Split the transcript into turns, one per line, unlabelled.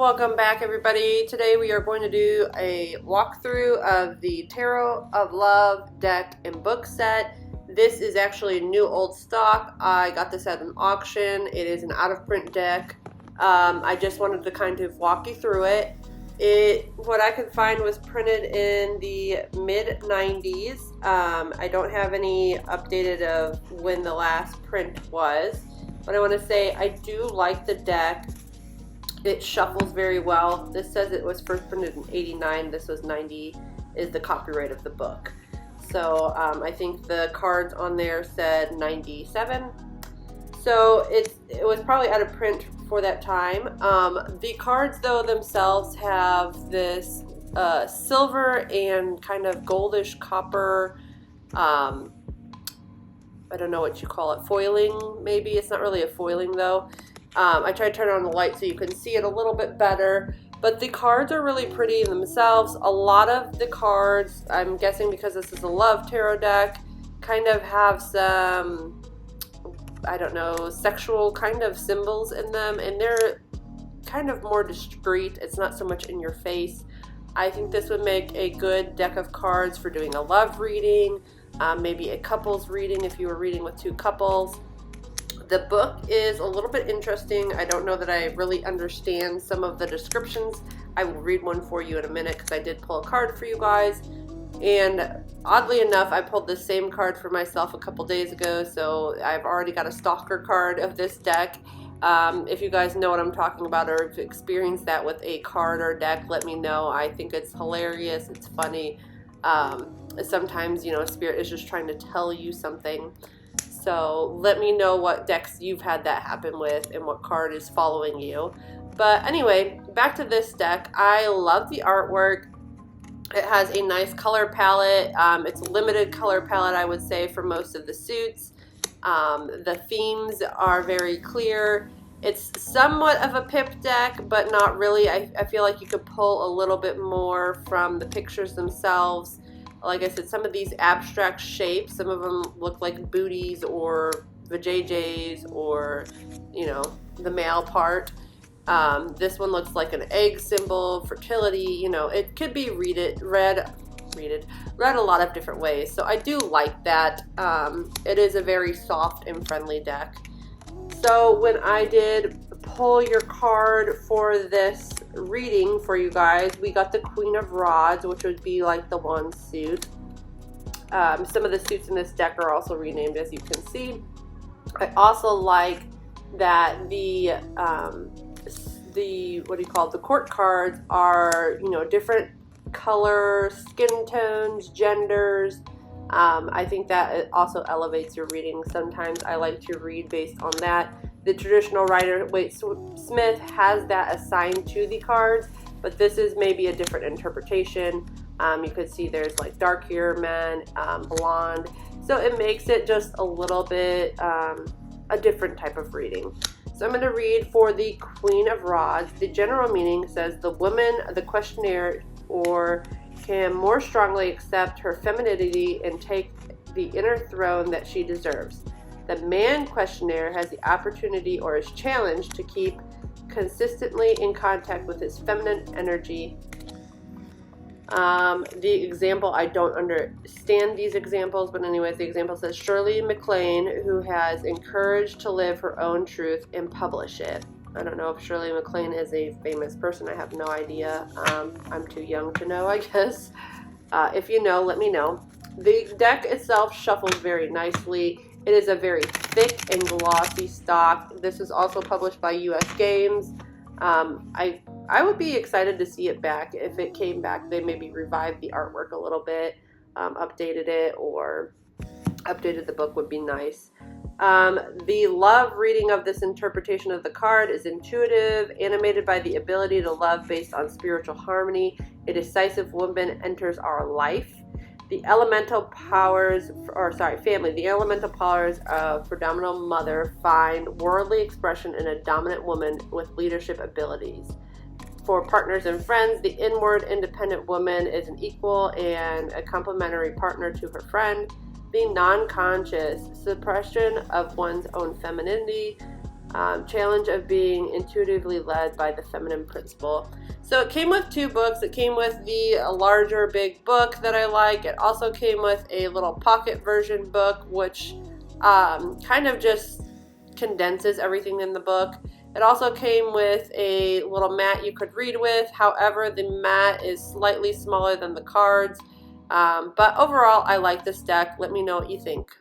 Welcome back, everybody. Today we are going to do a walkthrough of the Tarot of Love deck and book set. This is actually a new old stock. I got this at an auction. It is an out-of-print deck. I just wanted to kind of walk you through it. What I could find was printed in the mid-90s. I don't have any updated of when the last print was, but I want to say I do like the deck. It shuffles very well. This says it was first printed in 89. This was 90 is the copyright of the book. So I think the cards on there said 97. So it was probably out of print for that time. The cards though themselves have this silver and kind of goldish copper, I don't know what you call it, foiling maybe. It's not really a foiling though. I tried to turn on the light so you can see it a little bit better, but the cards are really pretty in themselves. A lot of the cards, I'm guessing because this is a love tarot deck, kind of have some, I don't know, sexual kind of symbols in them, and they're kind of more discreet. It's not so much in your face. I think this would make a good deck of cards for doing a love reading, maybe a couples reading if you were reading with two couples. The book is a little bit interesting. I don't know that I really understand some of the descriptions. I will read one for you in a minute because I did pull a card for you guys. And oddly enough, I pulled the same card for myself a couple days ago, so I've already got a stalker card of this deck. If you guys know what I'm talking about or have experienced that with a card or deck, let me know. I think it's hilarious. It's funny. Sometimes, you know, Spirit is just trying to tell you something. So let me know what decks you've had that happen with and what card is following you. But anyway, back to this deck. I love the artwork. It has a nice color palette. It's a limited color palette, I would say, for most of the suits. The themes are very clear. It's somewhat of a pip deck, but not really. I feel like you could pull a little bit more from the pictures themselves. Like I said, some of these abstract shapes, some of them look like booties or vajayjays or, you know, the male part. This one looks like an egg symbol, fertility. You know, it could be read a lot of different ways. So I do like that. It is a very soft and friendly deck. So when I did pull your card for this reading for you guys, we got the Queen of Rods, which would be like the one suit. Some of the suits in this deck are also renamed, as you can see. I also like that the what do you call it, the court cards are, you know, different color, skin tones, genders. I think that it also elevates your reading. Sometimes I like to read based on that. The traditional Rider-Waite-Smith has that assigned to the cards, but this is maybe a different interpretation. You could see there's like dark hair men, blonde. So it makes it just a little bit a different type of reading. So I'm going to read for the Queen of Rods. The general meaning says the woman, the questionnaire, or can more strongly accept her femininity and take the inner throne that she deserves. The man questionnaire has the opportunity or is challenged to keep consistently in contact with his feminine energy. The example, I don't understand these examples, but anyways, the example says Shirley MacLaine, who has encouraged to live her own truth and publish it. I don't know if Shirley MacLaine is a famous person. I have no idea. I'm too young to know, I guess. If you know, let me know. The deck itself shuffles very nicely. It is a very thick and glossy stock. This is also published by US Games. I would be excited to see it back. If it came back, they maybe revived the artwork a little bit, updated it, or updated the book would be nice. The love reading of this interpretation of the card is intuitive, animated by the ability to love based on spiritual harmony. A decisive woman enters our life. The elemental powers, family, the elemental powers of predominant mother find worldly expression in a dominant woman with leadership abilities. For partners and friends, the inward independent woman is an equal and a complementary partner to her friend. The non-conscious suppression of one's own femininity Challenge of being intuitively led by the feminine principle. So it came with 2 books. It came with the larger big book that I like. It also came with a little pocket version book, which kind of just condenses everything in the book. It also came with a little mat you could read with. However, the mat is slightly smaller than the cards. But overall, I like this deck. Let me know what you think.